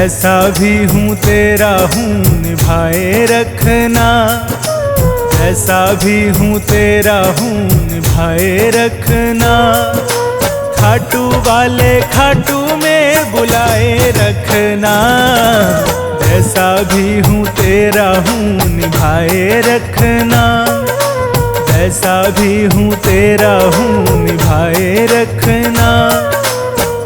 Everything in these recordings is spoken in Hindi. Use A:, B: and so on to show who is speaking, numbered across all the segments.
A: जैसा भी हूँ तेरा हूँ निभाए रखना, जैसा भी हूँ तेरा हूँ निभाए रखना। खाटू वाले खाटू में बुलाए रखना, जैसा भी हूँ तेरा हूँ निभाए रखना, जैसा भी हूँ तेरा हूँ निभाए रखना।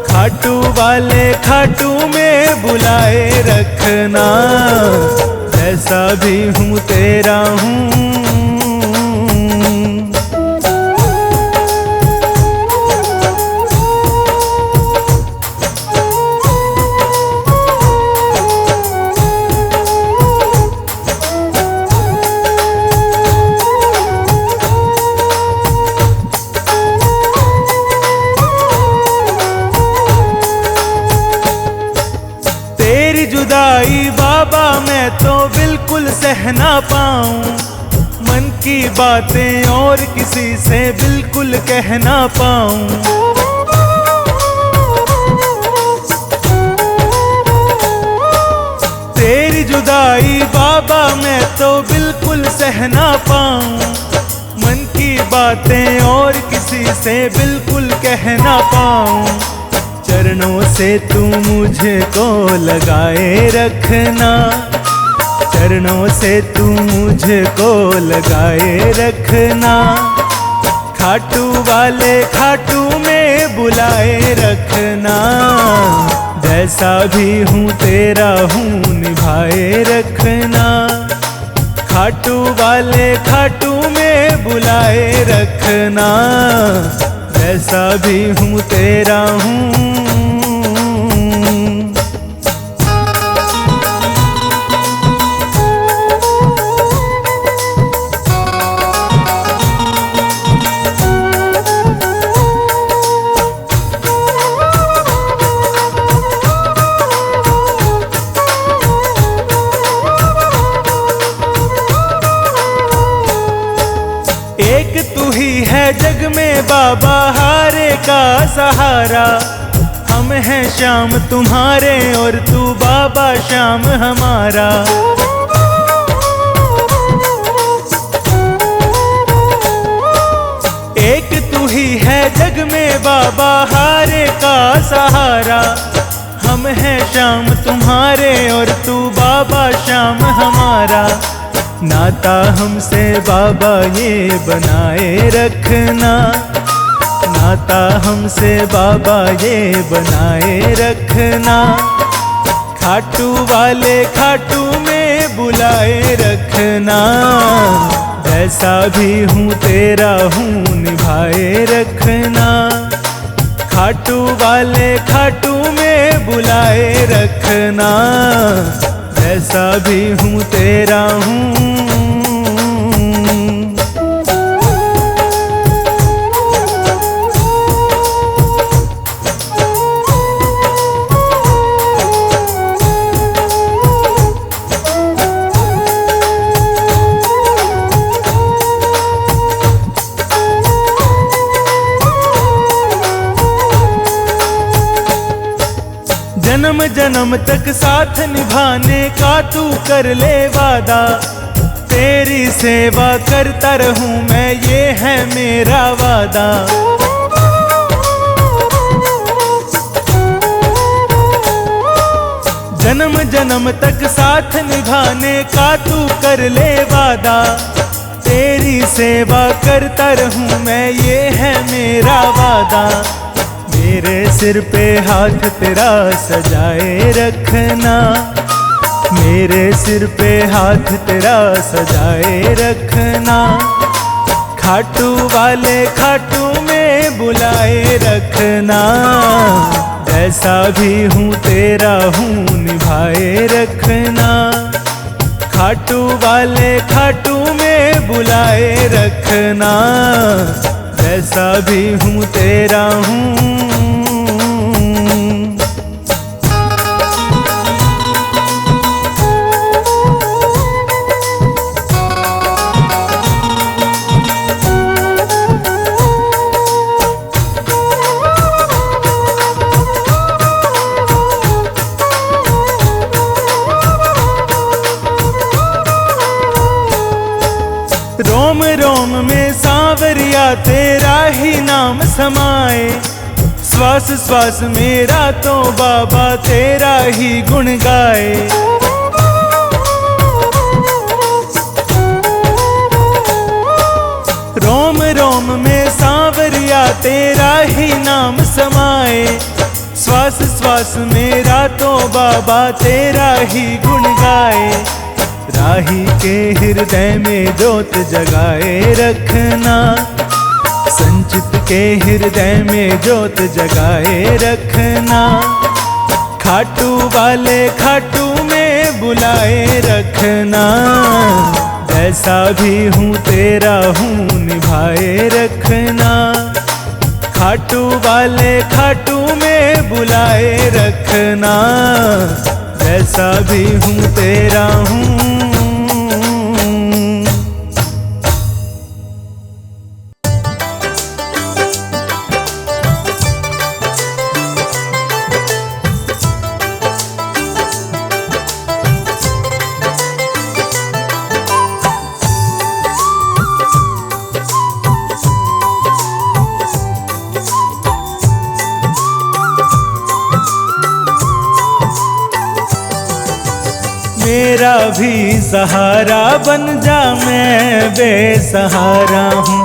A: खाटू वाले खाटू में बुलाए रखना, जैसा भी हूँ तेरा हूँ। जुदाई बाबा मैं तो बिल्कुल सह ना पाऊं, मन की बातें और किसी से बिल्कुल कह ना पाऊं। तेरी जुदाई बाबा मैं तो बिल्कुल सह ना पाऊं, मन की बातें और किसी से बिल्कुल कह ना पाऊं। चरणों से तू मुझको लगाए रखना, चरणों से तू मुझको लगाए रखना। खाटू वाले खाटू में बुलाए रखना, जैसा भी हूँ तेरा हूँ निभाए रखना। खाटू वाले खाटू में बुलाए रखना, जैसा भी हूँ तेरा हूँ। एक तू ही है जग में बाबा हारे का सहारा, हम हैं श्याम तुम्हारे और तू बाबा श्याम हमारा। एक तू ही है जग में बाबा हारे का सहारा, हम हैं श्याम तुम्हारे और तू बाबा श्याम हमारा। नाता हमसे बाबा ये बनाए रखना, नाता हमसे बाबा ये बनाए रखना। खाटू वाले खाटू में बुलाए रखना, जैसा भी हूँ तेरा हूँ निभाए रखना। खाटू वाले खाटू में बुलाए रखना, जैसा भी हूँ तेरा हूँ। जन्म जन्म तक साथ निभाने का तू कर ले वादा, तेरी सेवा करता रहूं मैं ये है मेरा वादा। जन्म जन्म तक साथ निभाने का तू कर ले वादा, तेरी सेवा करता रहूं मैं ये है मेरा वादा। मेरे सिर पे हाथ तेरा सजाए रखना, मेरे सिर पे हाथ तेरा सजाए रखना। खाटू वाले खाटू में बुलाए रखना, जैसा भी हूँ तेरा हूँ निभाए रखना। खाटू वाले खाटू में बुलाए रखना, जैसा भी हूँ तेरा हूँ। तेरा ही नाम समाए, श्वास श्वास मेरा तो बाबा तेरा ही गुण गाए। रोम रोम में सांवरिया तेरा ही नाम समाए, श्वास श्वास मेरा तो बाबा तेरा ही गुण गाए। राही के हृदय में ज्योत जगाए रखना, संचित के हृदय में ज्योत जगाए रखना। खाटू वाले खाटू में बुलाए रखना, जैसा भी हूँ तेरा हूँ निभाए रखना। खाटू वाले खाटू में बुलाए रखना, जैसा भी हूँ तेरा हूँ। मेरा भी सहारा बन जा, मैं बेसहारा हूँ।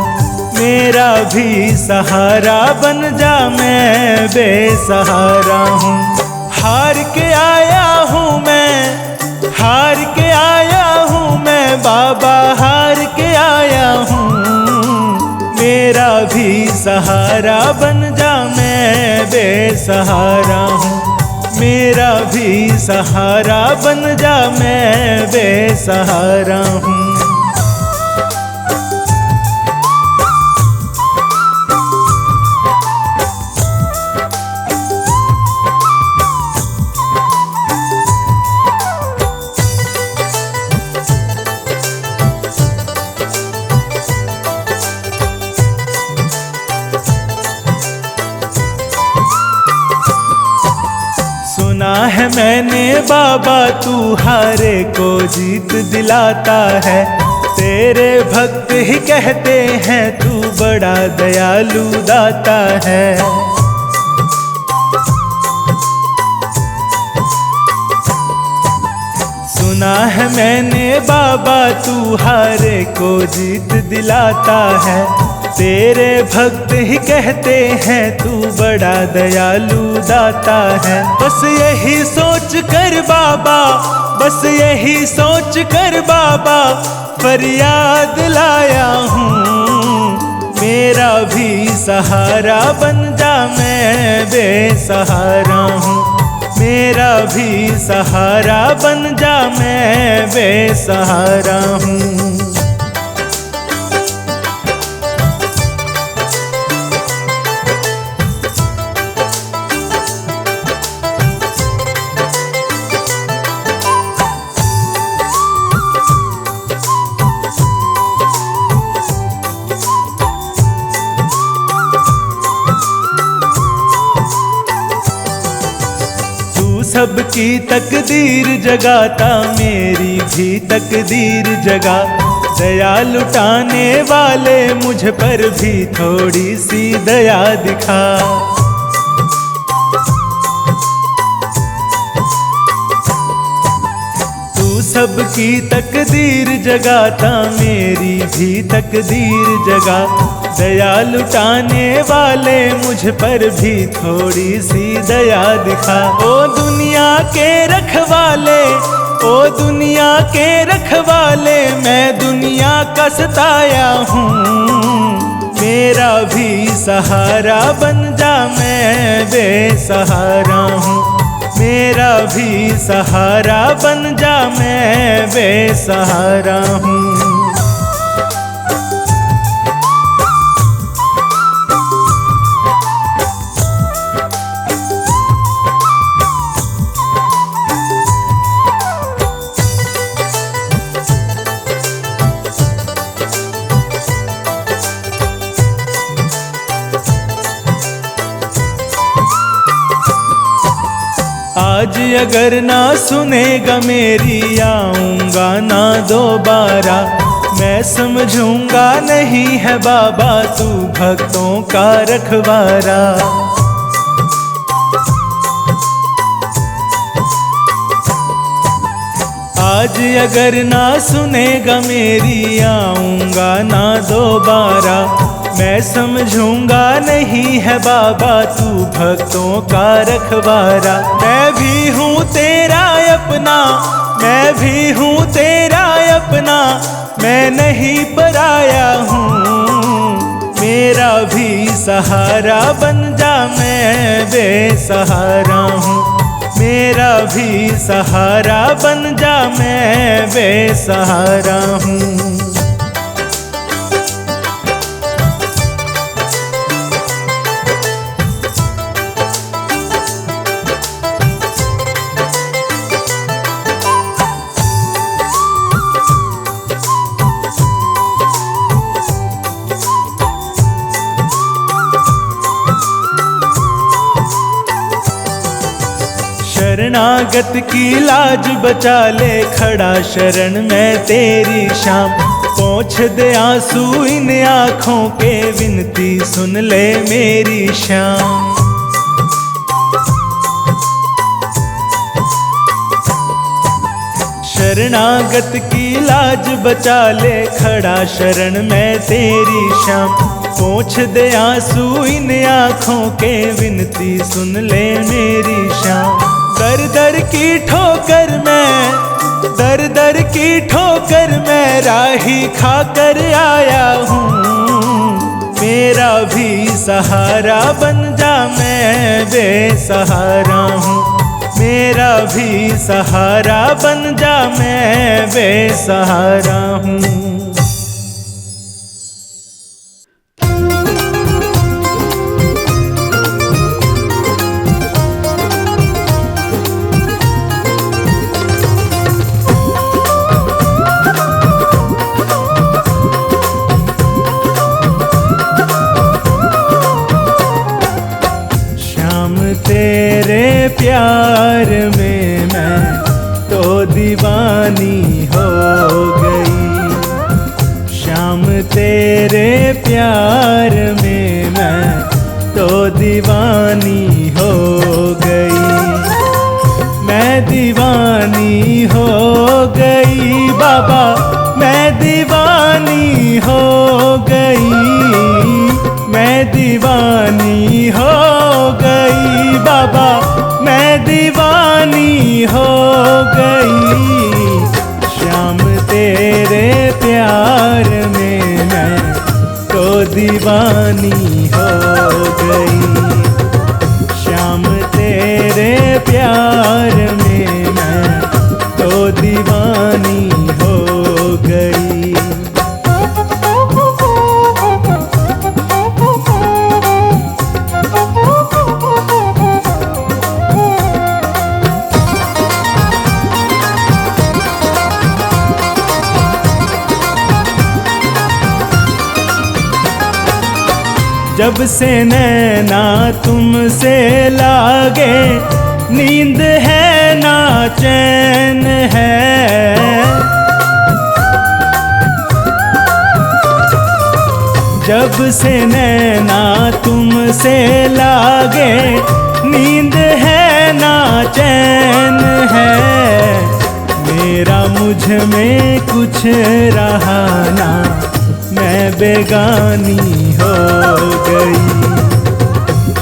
A: मेरा भी सहारा बन जा, मैं बेसहारा हूँ। हार के आया हूँ मैं, हार के आया हूँ मैं बाबा, हार के आया हूँ। मेरा भी सहारा बन जा, मैं बेसहारा हूँ। मेरा भी सहारा बन जा, मैं बेसहारा हूँ। सुना है मैंने बाबा तू हारे को जीत दिलाता है, तेरे भक्त ही कहते हैं तू बड़ा दयालु दाता है। सुना है मैंने बाबा तू हारे को जीत दिलाता है, तेरे भक्त ही कहते हैं तू बड़ा दयालु दाता है। बस यही सोच कर बाबा, बस यही सोच कर बाबा फरियाद लाया हूँ। मेरा भी सहारा बन जा, मैं बेसहारा हूँ। मेरा भी सहारा बन जा, मैं बेसहारा हूँ। सबकी तकदीर जगाता, मेरी भी तकदीर जगा। दया लुटाने वाले मुझ पर भी थोड़ी सी दया दिखा। तू सबकी तकदीर जगाता, मेरी भी तकदीर जगा। दया लुटाने वाले मुझ पर भी थोड़ी सी दया दिखा। ओ दुनिया के रखवाले, ओ दुनिया के रखवाले, मैं दुनिया का सताया हूँ। मेरा भी सहारा बन जा, मैं बेसहारा हूँ। मेरा भी सहारा बन जा, मैं बेसहारा हूँ। आज अगर ना सुनेगा मेरी, आऊंगा ना दोबारा। मैं समझूंगा नहीं है बाबा तू भक्तों का रखवारा। आज अगर ना सुनेगा मेरी आऊंगा ना दोबारा। मैं समझूंगा नहीं है बाबा तू भक्तों का रखवारा। मैं भी हूँ तेरा अपना, मैं भी हूँ तेरा अपना, मैं नहीं पराया हूँ। मेरा भी सहारा बन जा, मैं बेसहारा हूँ। मेरा भी सहारा बन जा, मैं बेसहारा हूँ। शरणागत की लाज बचा ले, खड़ा शरण में तेरी शाम। पोंछ दे आंसू इन आँखों के, विनती सुन ले मेरी शाम। शरणागत की लाज बचा ले, खड़ा शरण में तेरी शाम। पोंछ दे आंसू इन आँखों के, विनती सुन ले मेरी शाम। दर दर की ठोकर में, दर दर की ठोकर में राही खाकर आया हूँ। मेरा भी सहारा बन जा, मैं बेसहारा हूँ। मेरा भी सहारा बन जा, मैं बेसहारा हूँ। तेरे प्यार में मैं तो दीवानी हो गई। शाम तेरे प्यार में मैं तो दीवानी हो गई। मैं दीवानी हो गई बाबा, मैं दीवानी हो गई। मैं दीवानी हो गई बाबा, मैं दीवानी हो गई। शाम तेरे प्यार में मैं तो दीवानी हो गई। शाम तेरे प्यार में मैं तो दीवानी हो गई। जब से नैना तुमसे लागे, नींद है ना चैन है। जब से नैना तुमसे लागे, नींद है ना चैन है। मेरा मुझ में कुछ रहा ना, मैं बेगानी हो गई।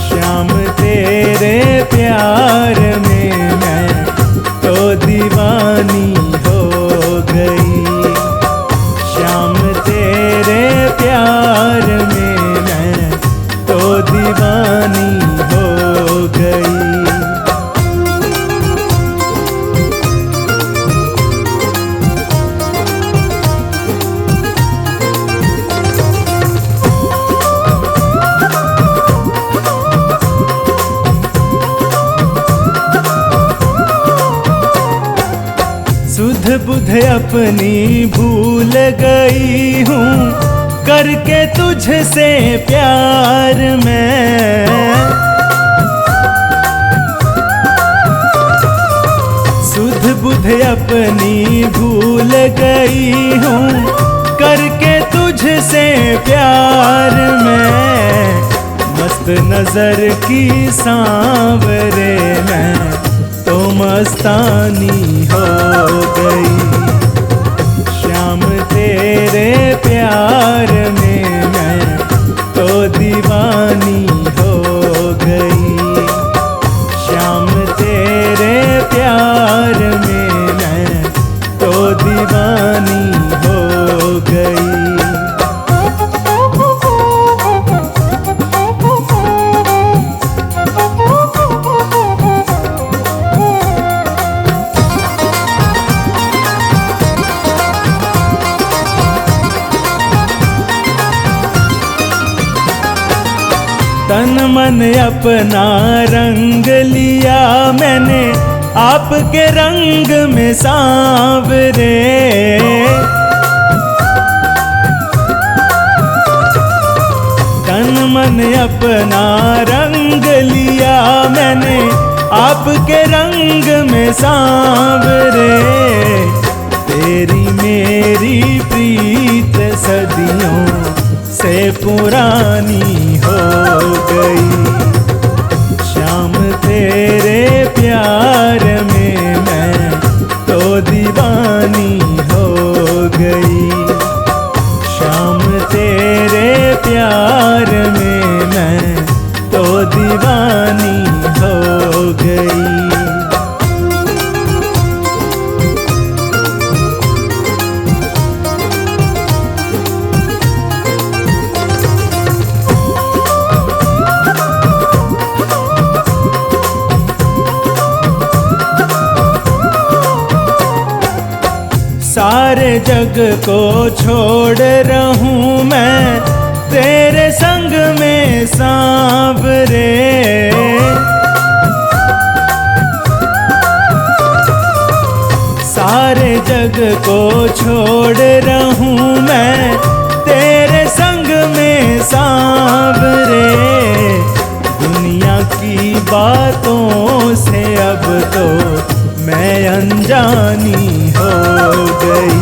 A: शाम तेरे प्यार में मैं तो दीवानी हो गई। शाम तेरे प्यार में मैं तो दीवानी हो गई। सुध बुध अपनी भूल गई हूँ, करके तुझसे प्यार में। सुध बुध अपनी भूल गई हूँ, करके तुझसे प्यार में, मस्त नजर की सांवरे मैं तो मस्तानी हो गई। श्याम तेरे प्यार में मैं तो दीवानी हो गई। श्याम तेरे प्यार में मैं तो दीवानी हो गई। तन मन अपना रंग लिया मैंने आपके रंग में सांवरे। तन मन अपना रंग लिया मैंने आपके रंग में सांवरे। तेरी मेरी प्रीत सदियों से पुरानी हो गई। श्याम तेरे प्यार में मैं तो दीवानी हो गई। श्याम तेरे प्यार में मैं तो दीवानी हो गई। सारे जग को छोड़ रहूं मैं तेरे संग में सांवरे। सारे जग को छोड़ रहूं मैं तेरे संग में सांवरे। दुनिया की बातों से अब तो मैं अनजानी हो गई।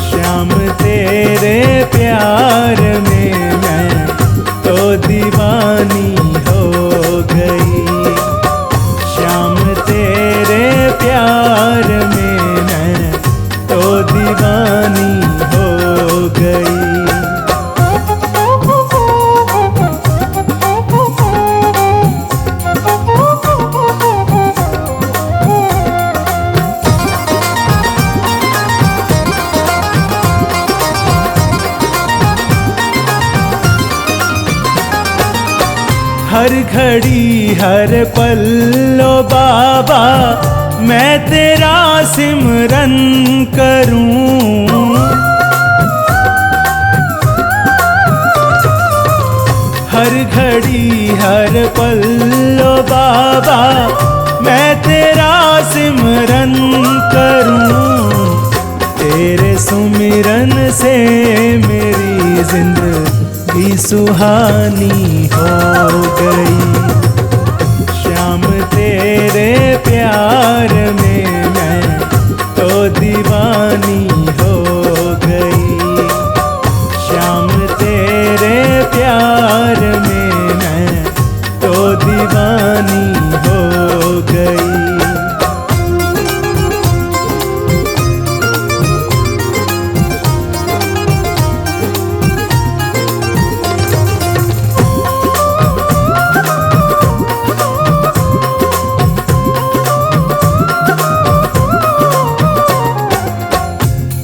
A: श्याम तेरे प्यार में मैं तो दीवानी हो गई। श्याम तेरे प्यार में मैं तो दीवानी हो गई। हर घड़ी हर पल लो बाबा मैं तेरा सिमरन करूं। हर घड़ी हर पल लो बाबा मैं तेरा सिमरन करूं। तेरे सुमिरन से मेरी जिंदगी सुहानी हो गई। श्याम तेरे प्यार में मैं तो दीवानी हो गई। श्याम तेरे प्यार में मैं तो दीवानी हो गई।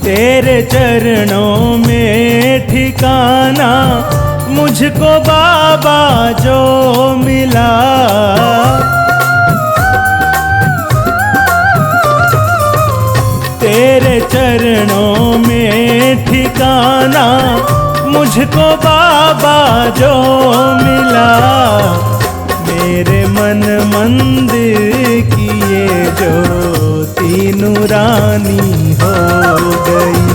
A: तेरे चरणों में ठिकाना मुझको बाबा जो मिला। तेरे चरणों में ठिकाना मुझको बाबा जो मिला। मेरे मन मंदिर की ये ज्योति नूरानी हो गई।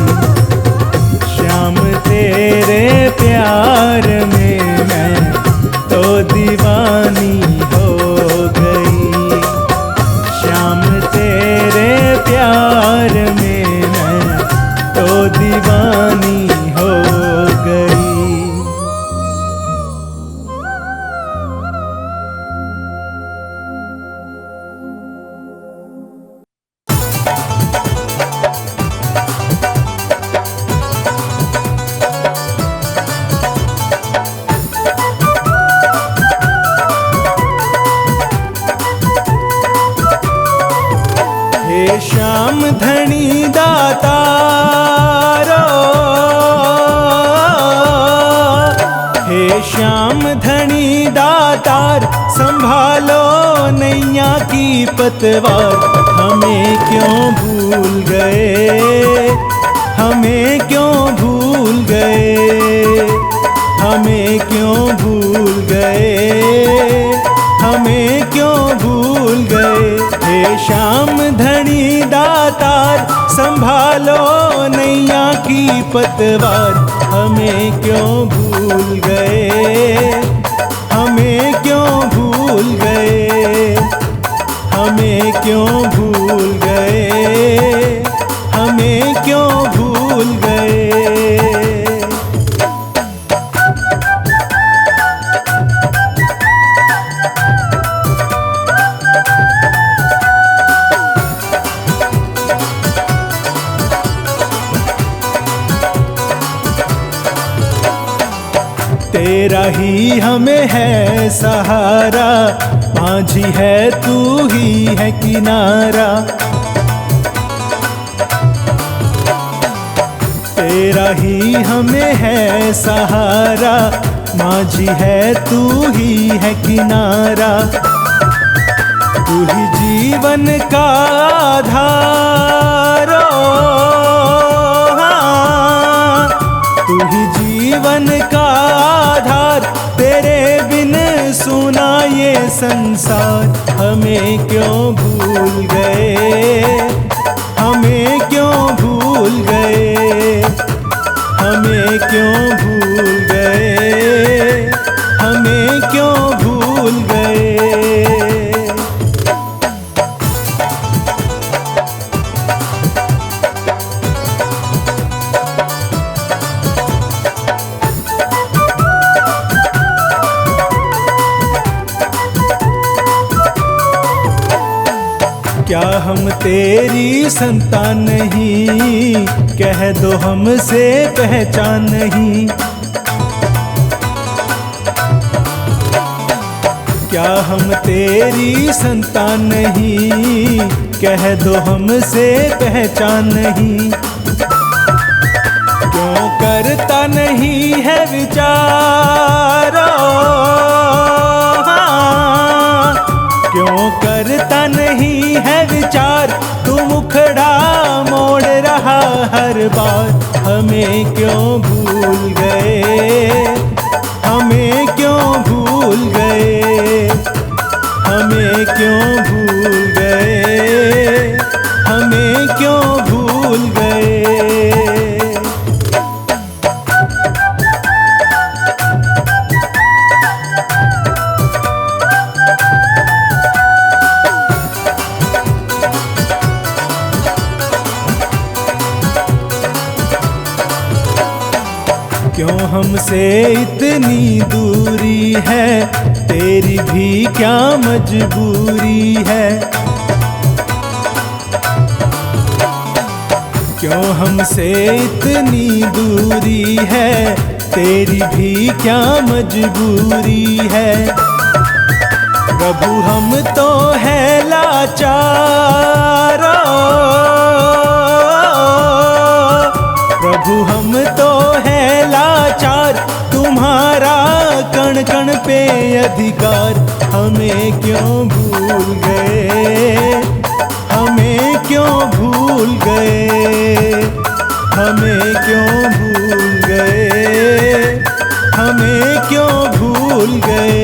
A: श्याम तेरे प्यार में मैं तो दीवानी हो गई। श्याम तेरे प्यार में मैं तो दीवानी श्याम धनी दातार, संभालो नैया की पतवार। हमें क्यों भूल गए, हमें क्यों भूल गए, हमें क्यों भूल गए, हमें क्यों भूल गए। हे श्याम धनी दातार, संभालो नैया की पतवार। हमें क्यों भूल गए, हमें क्यों भूल गए, हमें क्यों भूल गए, हमें क्यों भूल गए। तेरा ही हमें है सहारा, माझी है तू ही है किनारा। तेरा ही हमें है सहारा, माझी है तू ही है किनारा। तू ही जीवन का आधार, तू ही जीवन का आधार। तेरे बिन सुना ये संसार। हमें क्यों भूल गए, हमें क्यों भूल गए, हमें क्यों भूल गए, हमें क्यों भूल गए। क्या हम तेरी संतान नहीं, कह दो हमसे पहचान नहीं। क्या हम तेरी संतान नहीं, कह दो हमसे पहचान नहीं। क्यों करता नहीं है विचार, क्यों करता नहीं है विचार। तू मुखड़ा मोड़ रहा हर बार। हमें क्यों भूल गए, हमें क्यों भूल गए, हमें क्यों भूल गए, हमें क्यों भूल गए। क्यों हमसे इतनी दूरी है, तेरी भी क्या मजबूरी है। क्यों हमसे इतनी दूरी है, तेरी भी क्या मजबूरी है। प्रभु हम तो है लाचार, प्रभु हम तो है लाचार। तुम्हारा कण कण पे अधिकार। हमें क्यों भूल गए, हमें क्यों भूल गए, हमें क्यों भूल गए, हमें क्यों भूल गए।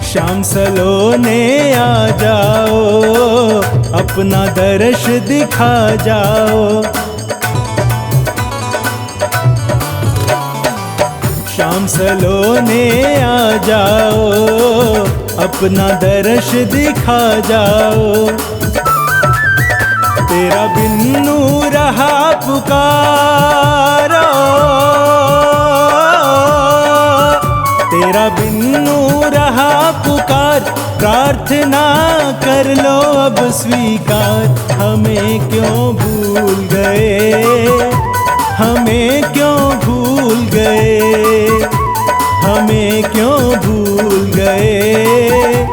A: श्याम सलोने आ जाओ, अपना दर्श दिखा जाओ। श्याम सलोने आ जाओ, अपना दर्श दिखा जाओ। तेरा बिन्नू रहा पुकारो, तेरा बिन्नू रहा पुकार। प्रार्थना कर लो अब स्वीकार। हमें क्यों भूल गए, हमें क्यों भूल गए, हमें क्यों भूल गए,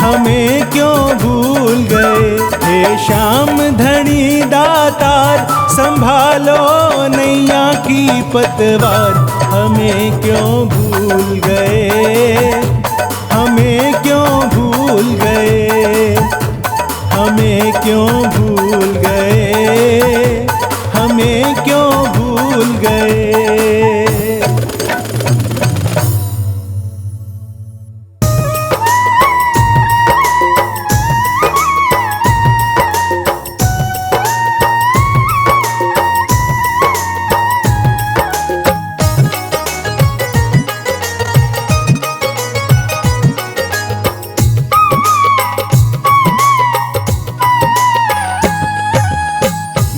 A: हमें क्यों भूल गए। हे श्याम धनी दातार, संभालो नैया की पतवार, हमें क्यों भूल गए, हमें क्यों भूल गए, हमें क्यों भूल गए, हमें क्यों भूल गए।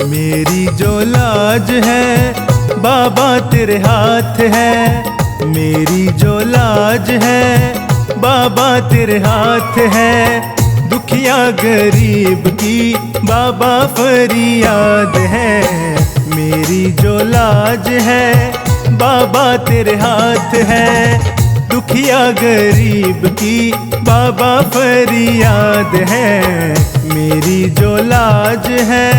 A: मेरी जो लाज है बाबा तेरे हाथ है, मेरी जो लाज है बाबा तेरे हाथ है। दुखिया गरीब की बाबा फरियाद है, मेरी जो लाज है बाबा तेरे हाथ है। दुखिया गरीब की बाबा फरियाद है, मेरी जो लाज है।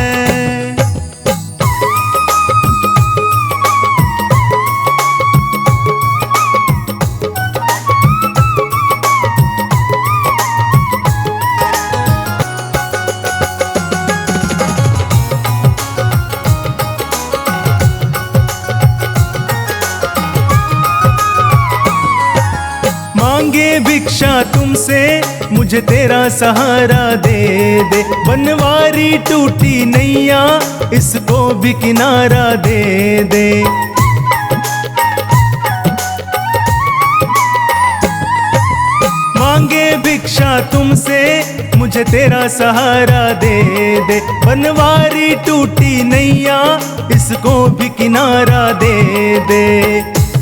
A: मांगे भिक्षा तुमसे मुझे तेरा सहारा दे दे, बनवारी टूटी नैया इसको भी किनारा दे दे। मांगे भिक्षा तुमसे मुझे तेरा सहारा दे दे, बनवारी टूटी नैया इसको भी किनारा दे दे।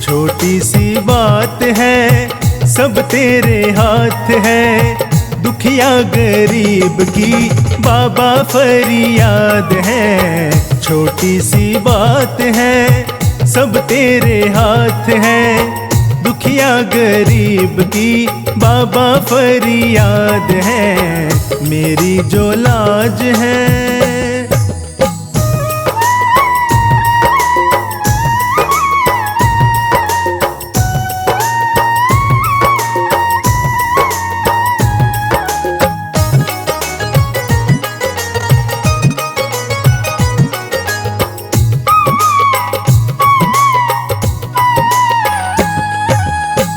A: छोटी सी बात है सब तेरे हाथ है, दुखिया गरीब की बाबा फरियाद है। छोटी सी बात है सब तेरे हाथ है, दुखिया गरीब की बाबा फरियाद है, मेरी जो लाज है।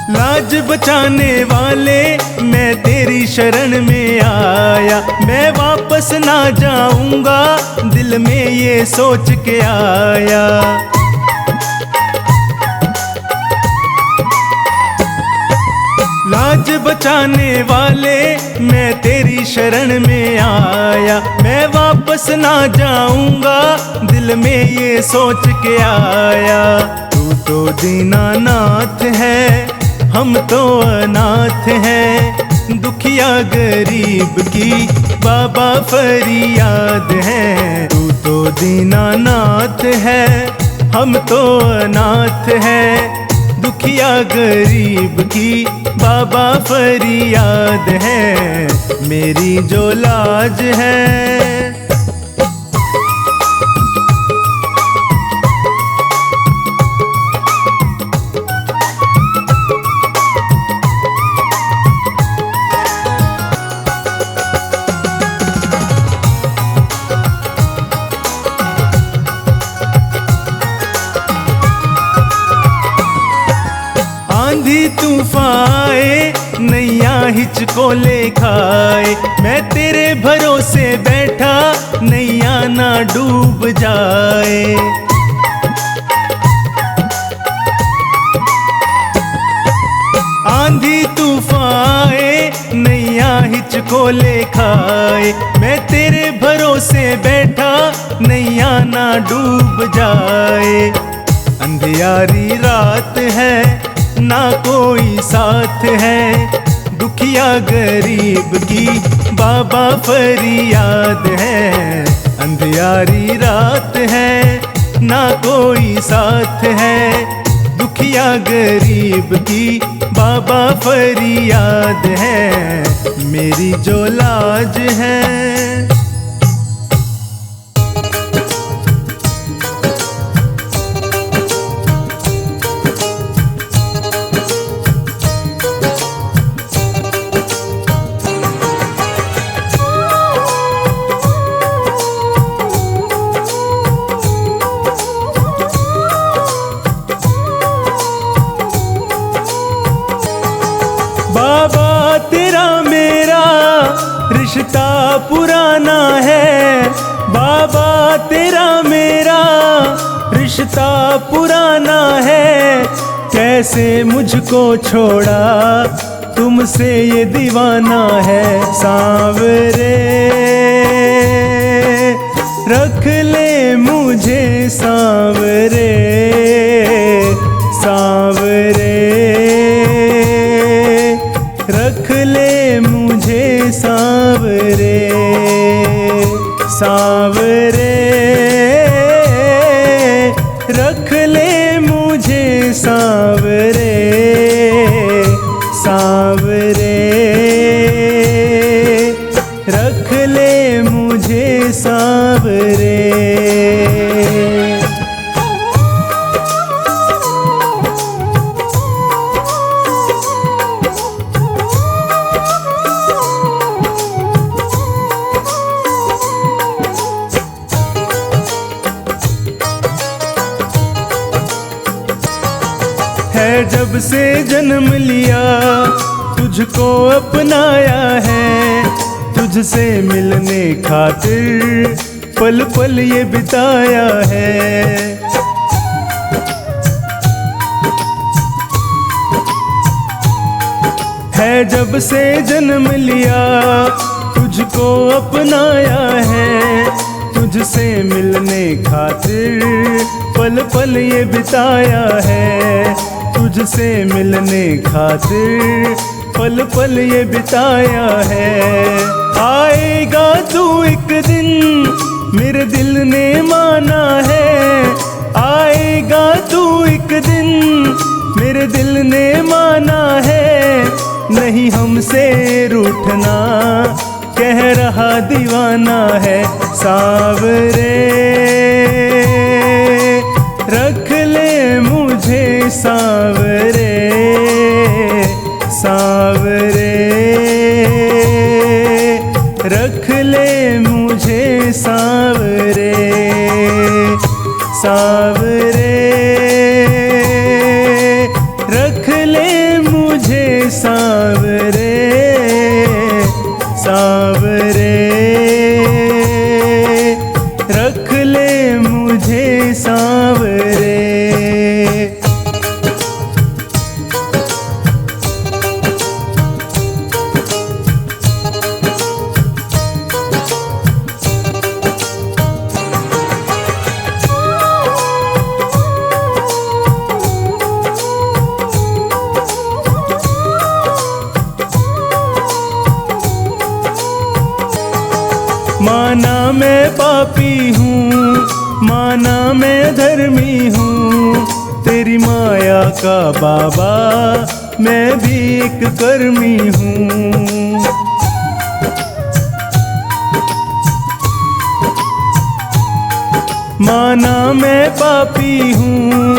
A: लाज बचाने वाले मैं तेरी शरण में आया, मैं वापस ना जाऊंगा दिल में ये सोच के आया। लाज बचाने वाले मैं तेरी शरण में आया, मैं वापस ना जाऊंगा दिल में ये सोच के आया। तू तो दीनानाथ है हम तो अनाथ हैं, दुखिया गरीब की बाबा फरियाद है। तू तो दीनानाथ है हम तो अनाथ हैं, दुखिया गरीब की बाबा फरियाद है, मेरी जो लाज है। आंधी तूफान आए नैया हिचको ले खाए, मैं तेरे भरोसे बैठा नैया ना डूब जाए। आंधी तूफान आए नैया हिचको ले खाए, मैं तेरे भरोसे बैठा नैया ना डूब जाए। अंधियारी रात है ना कोई साथ है, दुखिया गरीब की बाबा फरियाद है। अंधियारी रात है ना कोई साथ है, दुखिया गरीब की बाबा फरियाद है, मेरी जो लाज है। बाबा तेरा मेरा रिश्ता पुराना है, बाबा तेरा मेरा रिश्ता पुराना है। कैसे मुझको छोड़ा तुमसे ये दीवाना है। सांवरे रख ले मुझे सांवरे, सांवरे रख ले मुझे सांवरे, सांवरे रख ले मुझे सांवरे, सांवरे रख ले मुझे सांवरे। है जब से जन्म लिया तुझको अपनाया है, तुझसे मिलने खातिर पल पल ये बिताया है। है जब से जन्म लिया तुझको अपनाया है, तुझसे मिलने खातिर पल पल ये बिताया है। तुझसे मिलने खातिर पल पल ये बिताया है। आएगा तू एक दिन मेरे दिल ने माना है, आएगा तू एक दिन मेरे दिल ने माना है। नहीं हमसे रूठना कह रहा दीवाना है। सांवरे रख ले मुझे सांवरे, सांवरे रख ले मुझे सांवरे, सांवरे रख ले मुझे सांवरे, सांवरे रख ले मुझे सांवरे। माना मैं पापी हूँ, माना मैं धर्मी हूँ, तेरी माया का बाबा मैं भी एक कर्मी हूँ। माना मैं पापी हूँ,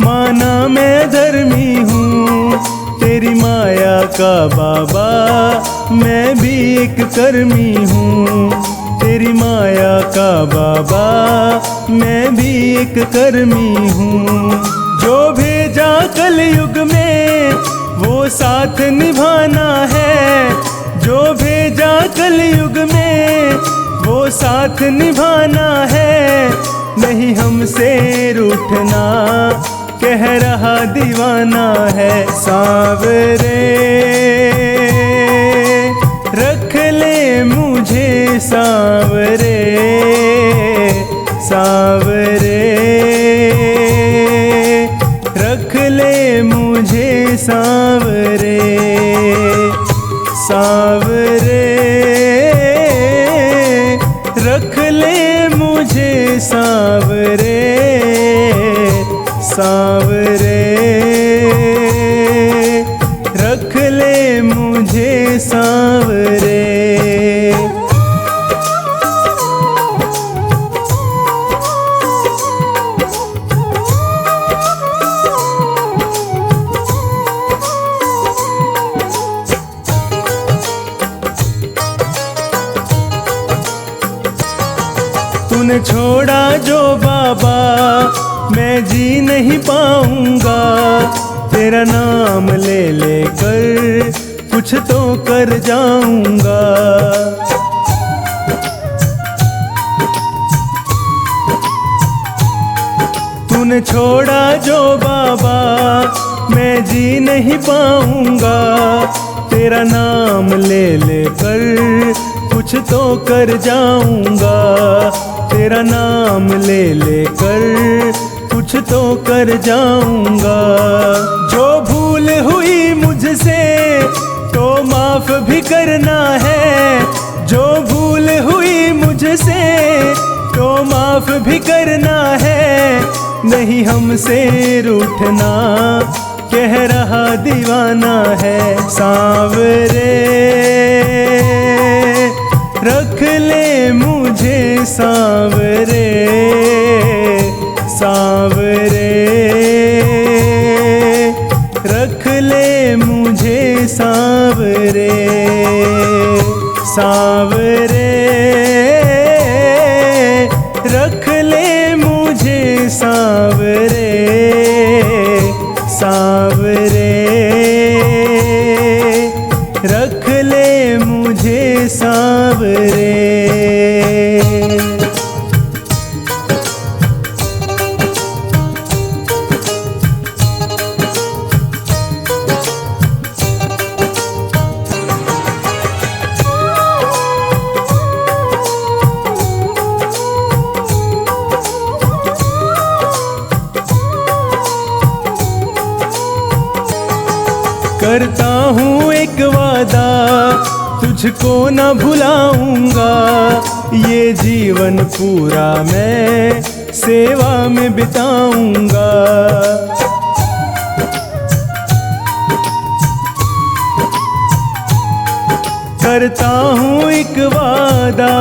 A: माना मैं धर्मी हूँ, तेरी माया का बाबा मैं भी एक कर्मी हूँ। तेरी माया का बाबा मैं भी एक कर्मी हूँ। जो भेजा कलयुग में वो साथ निभाना है, जो भेजा कलयुग में वो साथ निभाना है। नहीं हमसे रूठना कह रहा दीवाना है। सांवरे रख ले मुझे सांवरे, सांवरे रख ले मुझे सांवरे, सांवरे रख ले मुझे सांवरे, सांवरे नहीं पाऊंगा, तेरा नाम ले लेकर कुछ तो कर जाऊंगा। तूने छोड़ा जो बाबा मैं जी नहीं पाऊंगा, तेरा नाम ले लेकर कुछ तो कर जाऊंगा। तेरा नाम ले लेकर कुछ तो कर जाऊंगा। जो भूल हुई मुझसे तो माफ भी करना है, जो भूल हुई मुझसे तो माफ भी करना है। नहीं हमसे रूठना, कह रहा दीवाना है। सांवरे रख ले मुझे सांवरे, सांवरे रख ले मुझे सांवरे, सांवरे रख ले मुझे सांवरे, सांवरे रख ले मुझे सांवरे। करता हूँ एक वादा, तुझको न भुलाऊंगा। ये जीवन पूरा मैं सेवा में बिताऊंगा। करता हूँ एक वादा,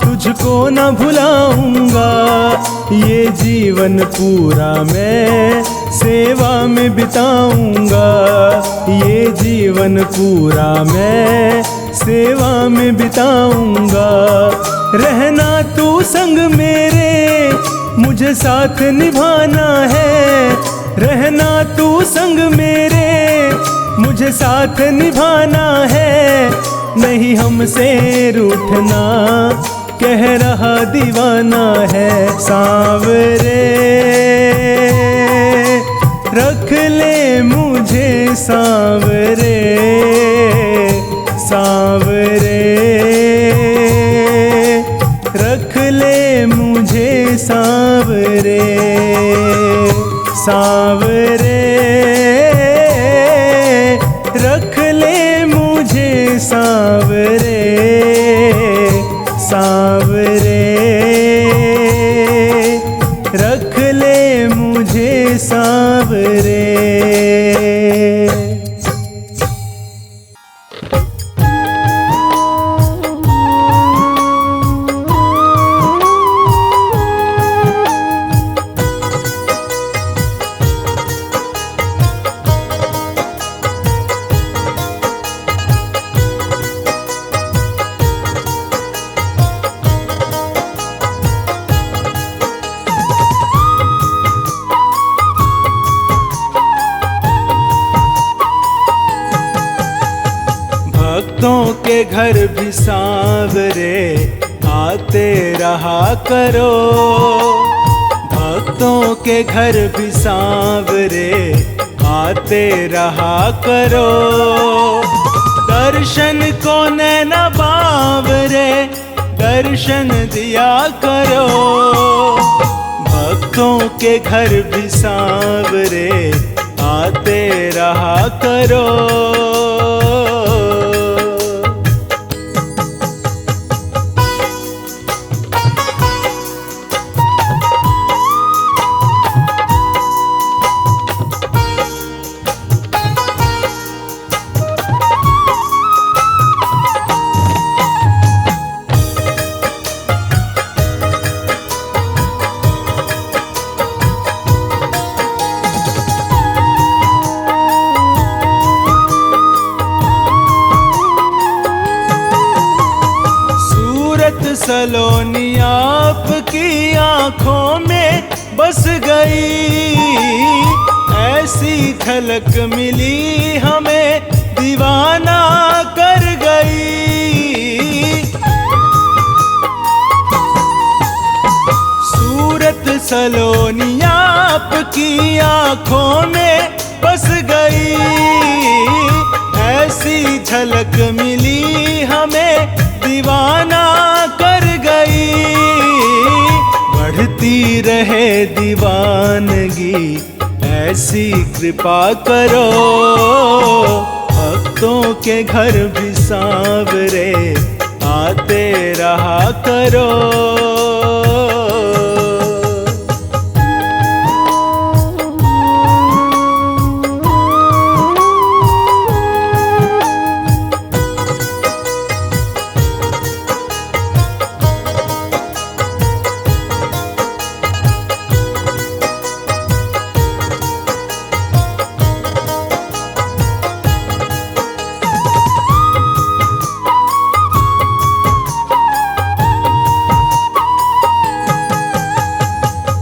A: तुझको न भुलाऊंगा। ये जीवन पूरा मैं सेवा में बिताऊंगा। ये जीवन पूरा मैं सेवा में बिताऊंगा। रहना तू संग मेरे, मुझे साथ निभाना है। रहना तू संग मेरे, मुझे साथ निभाना है। नहीं हमसे रूठना, कह रहा दीवाना है। सांवरे रख ले मुझे सांवरे, सांवरे रख ले मुझे सांवरे, सांवरे रख ले मुझे सांवरे, सांवरे रख ले मुझे सांवरे। भक्तों के घर भी सांवरे आते रहा करो। भक्तों के घर भी सांवरे आते रहा करो। दर्शन को नैना बावरे दर्शन दिया करो। भक्तों के घर भी सांवरे आते रहा करो। सलोनी आपकी आँखों में बस गई। झलक मिली हमें दीवाना कर गई। सूरत सलोनी आपकी आंखों में बस गई। ऐसी झलक मिली हमें दीवाना कर गई। बढ़ती रहे दीवानगी ऐसी कृपा करो। भक्तों के घर भी सांवरे आते रहा करो।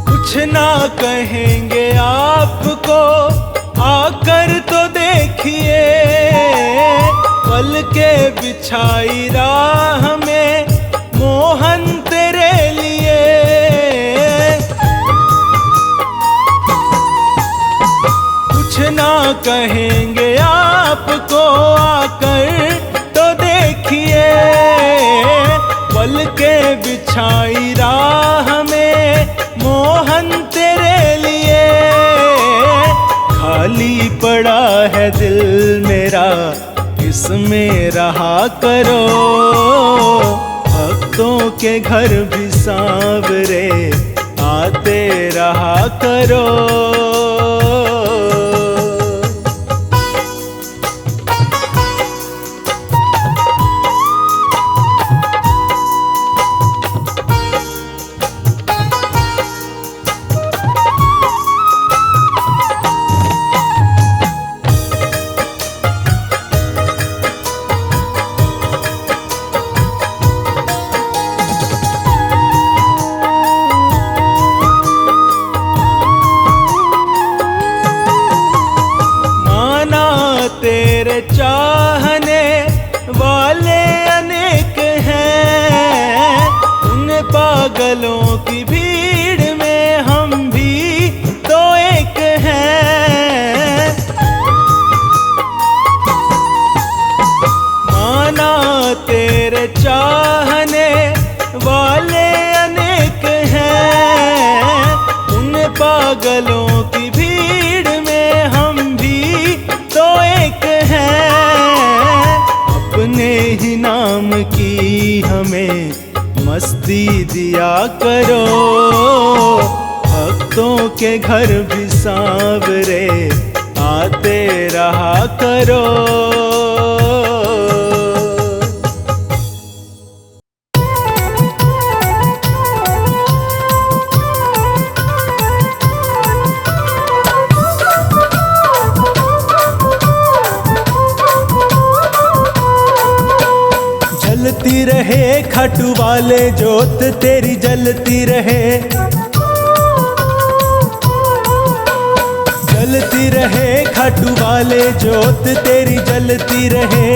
A: कुछ ना कहेंगे आपको आकर तो देखिए। पल के बिछाई राह में मोहन तेरे लिए। कुछ ना कहेंगे आपको आकर तो देखिए। पल के बिछाई राह में मोहन तेरे लिए। खाली पड़ा है दिल मेरा इसमें रहा करो। भक्तों के घर भी सांवरे आते रहा करो। तेरे चाहने वाले अनेक हैं। उन पागलों की भीड़ में हम भी तो एक हैं। माना तेरे चाहने वाले अनेक हैं। उन पागलों की भीड़ में हम भी तो एक हैं। अपने ही नाम की हमें मस्ती दिया करो। भक्तों के घर भी सांवरे आते रहा करो। जलती रहे खाटू वाले जोत तेरी जलती रहे। जलती रहे खाटू वाले जोत तेरी जलती रहे।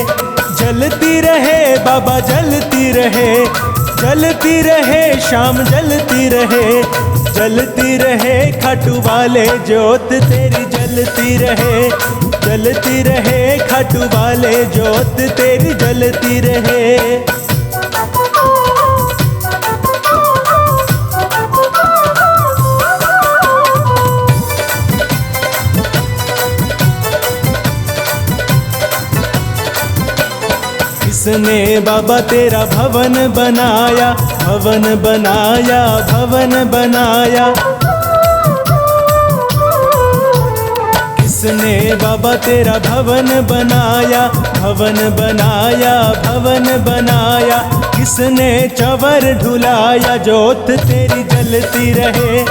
A: जलती रहे बाबा जलती रहे। जलती रहे शाम जलती रहे। जलती रहे खाटू वाले जोत तेरी जलती रहे। जलती रहे खाटू वाले जोत तेरी जलती रहे। किसने बाबा तेरा भवन बनाया। भवन बनाया भवन बनाया। किसने बाबा तेरा भवन बनाया। भवन बनाया भवन बनाया। किसने चंवर ढुलाया। जोत तेरी जलती रहे।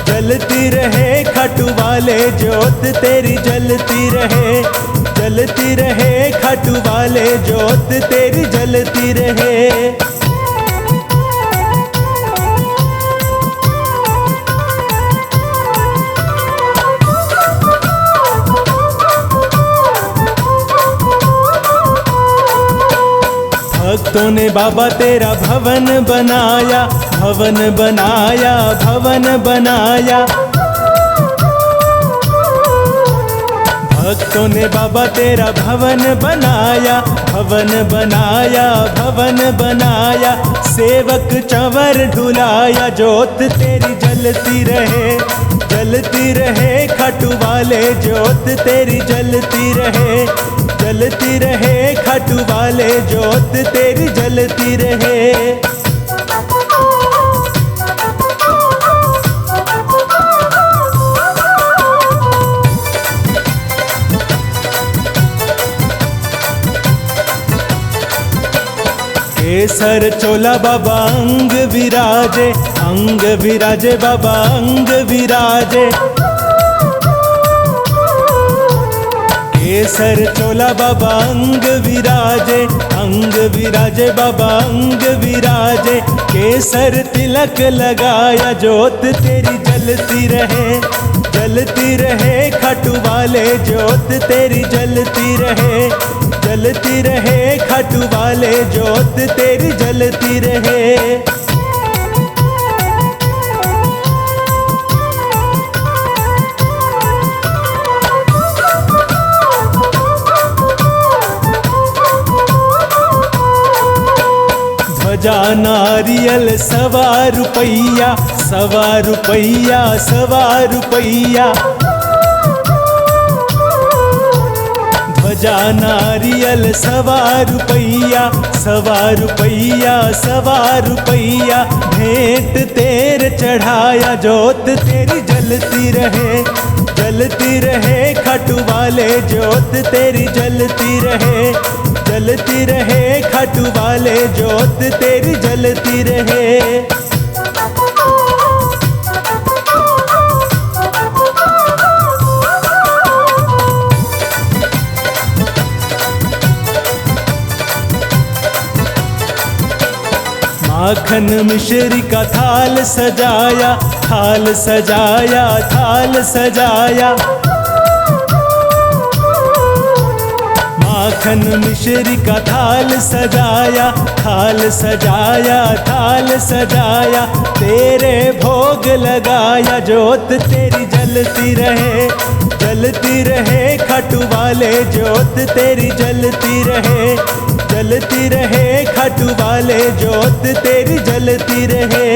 A: जलती रहे खाटू वाले जोत तेरी जलती रहे। जलती रहे खाटू वाले जोत तेरी जलती रहे। भक्तों ने बाबा तेरा भवन बनाया, भवन बनाया, भवन बनाया। भक्तों ने बाबा तेरा भवन बनाया, भवन बनाया, भवन बनाया। सेवक चंवर ढुलाया, जोत तेरी जलती रहे, जलती रहे। खाटू वाले जोत तेरी जलती रहे, जलती रहे। खाटू वाले जोत तेरी जलती रहे। केसर चोला बाबा अंग विराजे, अंग विराजे बाबा अंग विराजे। केसर चोला बाबा अंग विराजे, अंग विराजे बाबा अंग विराजे। केसर तिलक लगाया, जोत तेरी जलती रहे, जलती रहे। खाटू वाले जोत तेरी जलती रहे, जलती रहे। खाटू वाले जोत तेरी जलती रहे। ध्वजा नारियल 1.25 रुपैया, 1.25 रुपैया, 1.25 रुपैया। ध्वजा नारियल 1.25 रुपैया, 1.25 रुपैया, 1.25 रुपैया। भेंट तेरे चढ़ाया, जोत तेरी जलती रहे, जलती रहे। खाटू वाले जोत तेरी जलती रहे, जलती रहे। खाटू वाले जोत तेरी जलती रहे। माखन मिश्री का थाल सजाया, थाल सजाया, थाल सजाया। माखन मिश्री का थाल सजाया, थाल सजाया, थाल सजाया। तेरे भोग लगाया, जोत तेरी जलती रहे, जलती रहे। खाटू वाले जोत तेरी जलती रहे, जलती रहे। खाटू वाले जोत तेरी जलती रहे।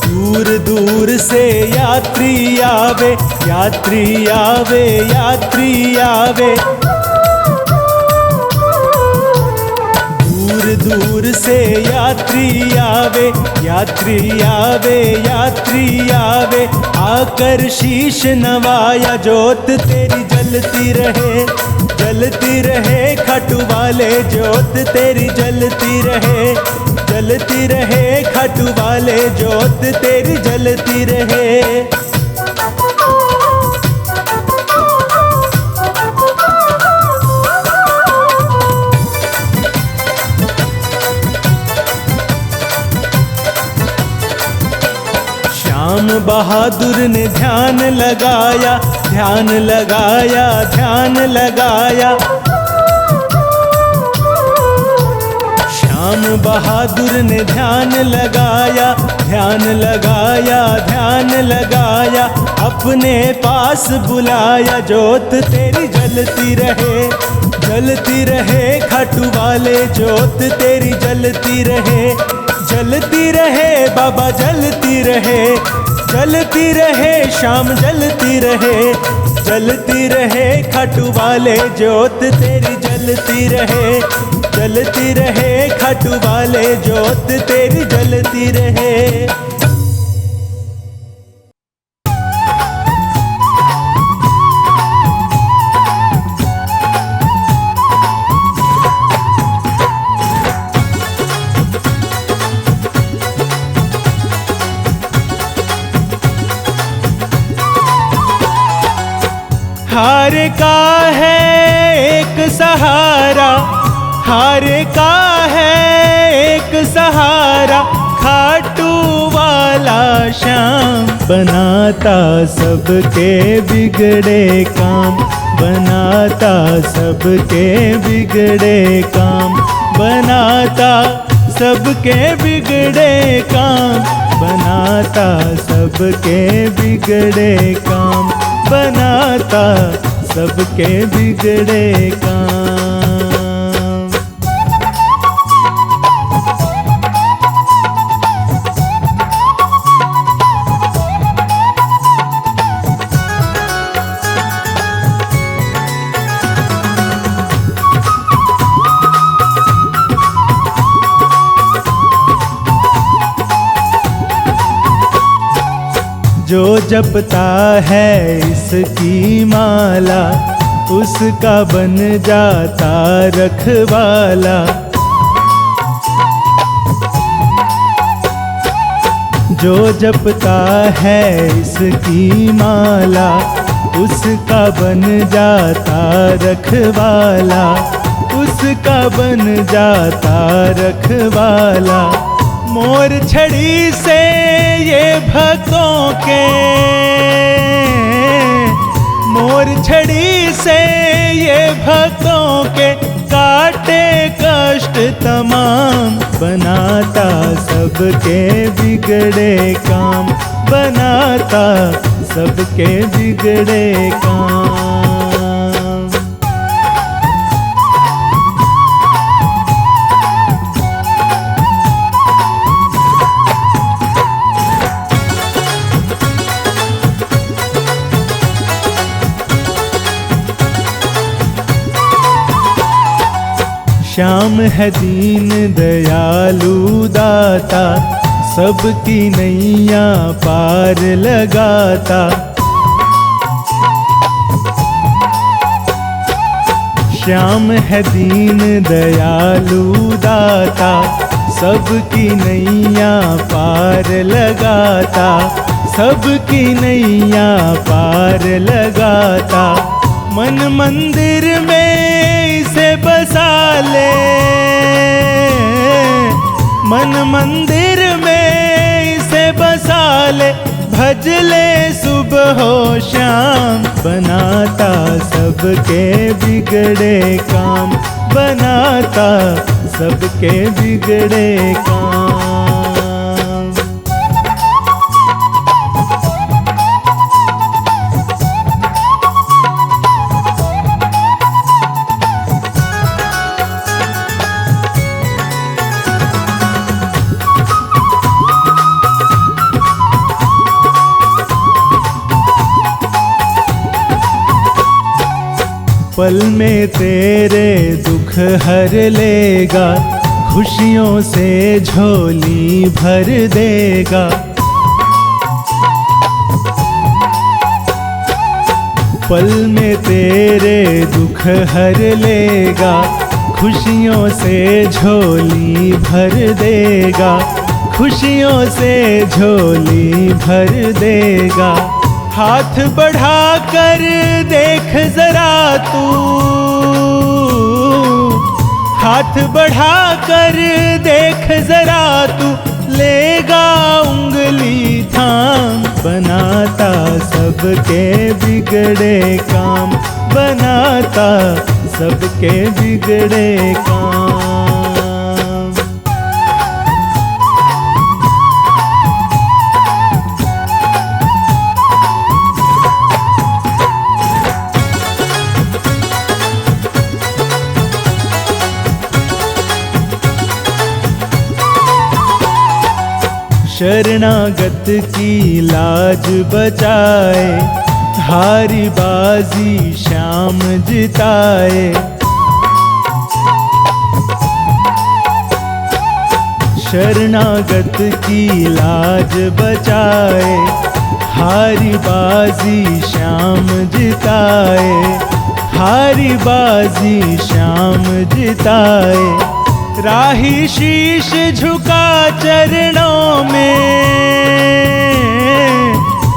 A: दूर दूर से यात्री आवे, यात्री आवे, यात्री आवे। दूर दूर से यात्री आवे, यात्री आवे, यात्री आवे। आकर शीश नवाया, जोत तेरी जलती रहे, जलती रहे। खाटू वाले जोत तेरी जलती रहे, जलती रहे। खाटू वाले जोत तेरी जलती रहे। श्याम बहादुर ने ध्यान लगाया, ध्यान लगाया, ध्यान लगाया। श्याम बहादुर ने ध्यान लगाया, ध्यान लगाया, ध्यान लगाया। अपने पास बुलाया, जोत तेरी जलती रहे, जलती रहे। खाटू वाले जोत तेरी जलती रहे, जलती रहे। बाबा जलती रहे, जलती रहे। शाम जलती रहे, जलती रहे। खाटू वाले जोत तेरी जलती रहे, जलती रहे। खाटू वाले जोत तेरी जलती रहे। हार का है एक सहारा, हार का है एक सहारा खाटू वाला श्याम। बनाता सबके बिगड़े काम, बनाता सबके बिगड़े काम, बनाता सबके बिगड़े काम, बनाता सबके बिगड़े काम, बनाता सबके बिगड़े काम। जो जपता है इसकी माला, उसका बन जाता रखवाला। जो जपता है इसकी माला, उसका बन जाता रखवाला, उसका बन जाता रखवाला। मोर छड़ी से ये भक्तों के, मोर छड़ी से ये भक्तों के काटे कष्ट तमाम। बनाता सबके बिगड़े काम, बनाता सबके बिगड़े काम। श्याम है दीन दयालु दाता, सबकी नैया पार लगाता। श्याम है दीन दयालु दाता, सबकी नैया पार लगाता, सबकी नैया पार लगाता। मन मंदिर में इसे बसा ले, मन मंदिर में इसे बसा ले, भज ले सुबह हो शाम। बनाता सबके बिगड़े काम, बनाता सबके बिगड़े काम। पल में तेरे दुख हर लेगा, खुशियों से झोली भर देगा। पल में तेरे दुख हर लेगा, खुशियों से झोली भर देगा, खुशियों से झोली भर देगा। हाथ बढ़ा कर देख जरा तू, हाथ बढ़ा कर देख जरा तू, लेगा उंगली थाम। बनाता सबके बिगड़े काम, बनाता सबके बिगड़े काम। शरणागत की लाज बचाए, हारी बाजी श्याम जिताए। शरणागत की लाज बचाए, हारी बाजी श्याम जिताए, हारी बाजी श्याम जिताए। राही शीश झुका चरणों में,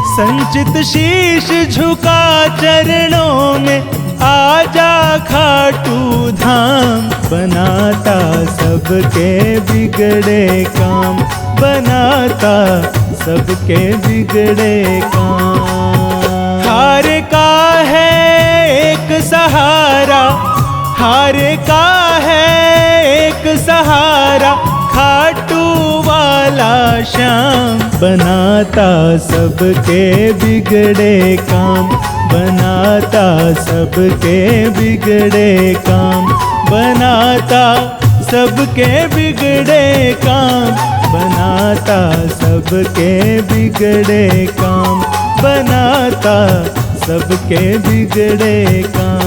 A: संचित शीश झुका चरणों में, आजा खाटू धाम। बनाता सबके बिगड़े काम, बनाता सबके बिगड़े काम। हार का है एक सहारा, हार का है एक सहारा, खाटू वाला श्याम, बनाता सबके बिगड़े काम, बनाता सबके बिगड़े काम, बनाता सबके बिगड़े काम, बनाता सबके बिगड़े काम, बनाता सबके बिगड़े काम।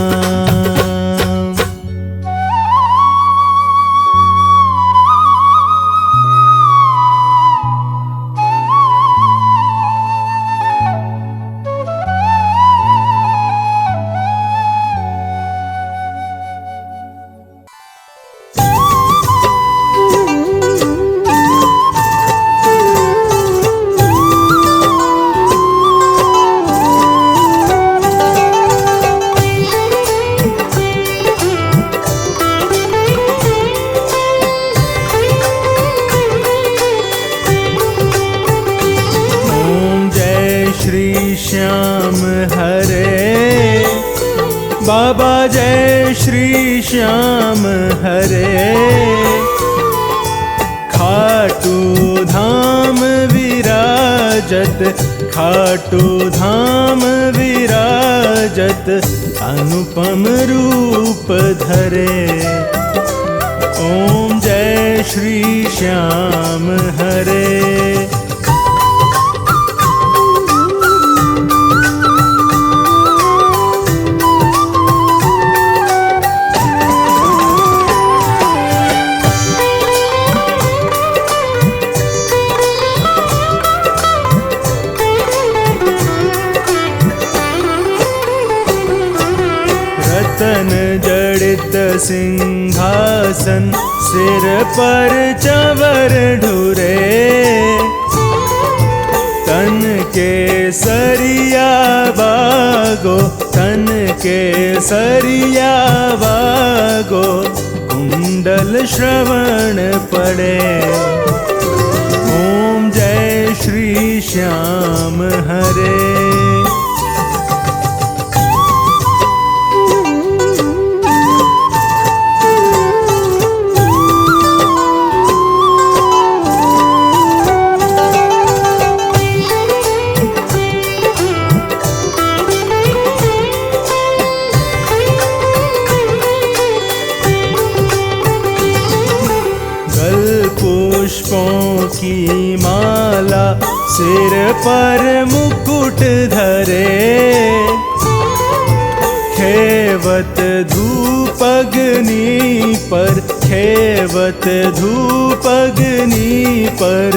A: श्याम हरे बाबा, जय श्री श्याम हरे। खाटू धाम विराजत, खाटू धाम विराजत, अनुपम रूप धरे। ओम जय श्री श्याम हरे। रतन जड़ित सिंहासन, सिर पर चंवर ढुरे, तन के सरिया बागो, तन के सरिया बागो, कुंडल श्रवण पड़े। ओम जय श्री श्याम हरे। पुष्पों की माला, सिर पर मुकुट धरे, खेवत धूप अग्नि पर, खेवत धूप अग्नि पर,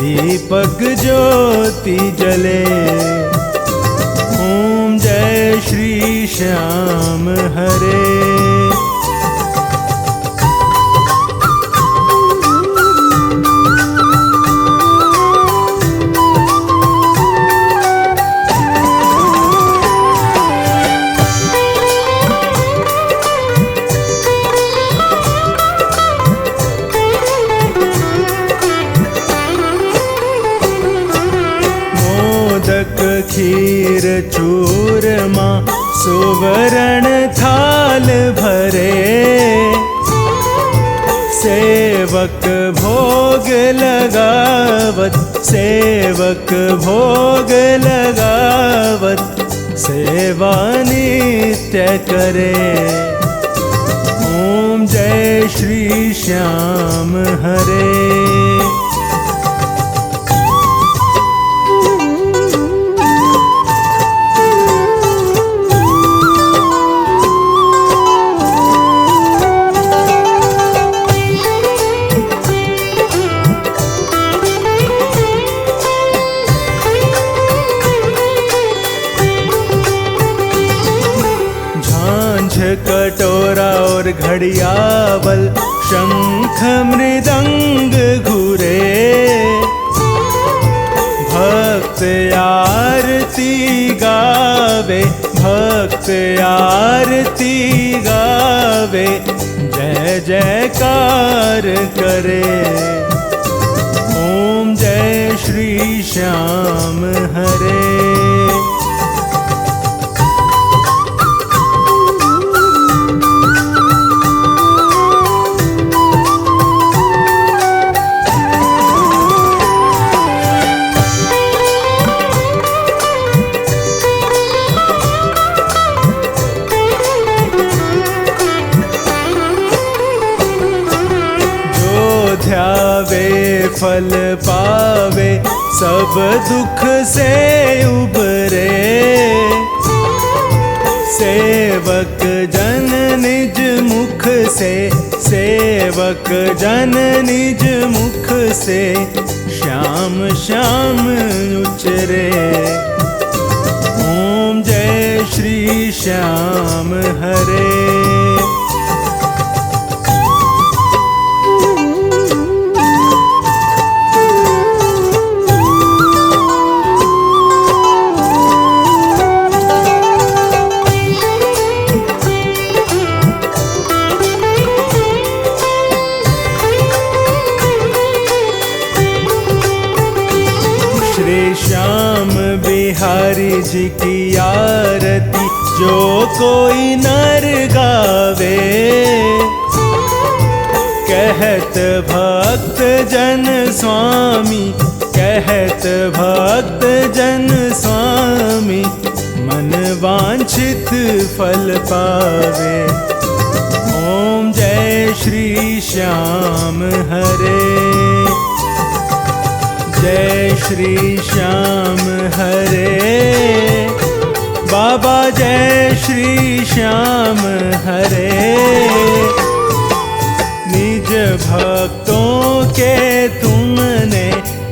A: दीपक ज्योति जले। ओम जय श्री श्याम हरे। खीर चूरमा, सुवर्ण थाल भरे, सेवक भोग लगावत, सेवक भोग लगावत, सेवा नित्य करे। ओम जय श्री श्याम हरे। कटोरा और घड़ियावल, शंख मृदंग घुरे, भक्त आरती गावे, भक्त आरती गावे, जय जयकार पार करे। ओम जय श्री श्याम हरे। ध्यावे फल पावे सब दुख से उबरे। सेवक जन निज मुख से, सेवक जन निज मुख से श्याम श्याम उचरे। ओम जय श्री श्याम हरे। श्री श्याम बिहारी जी की आरती जो कोई नर गावे। कहत भक्त जन स्वामी, कहत भक्त जन स्वामी मन वांछित फल पावे। ओम जय श्री श्याम हरे। जय श्री श्याम हरे। बाबा जय श्री श्याम हरे। निज भक्तों के तुमने,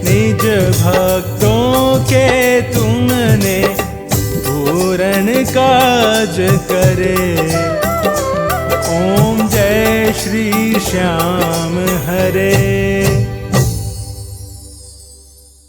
A: निज भक्तों के तुमने पूर्ण काज करे। ओम जय श्री श्याम हरे।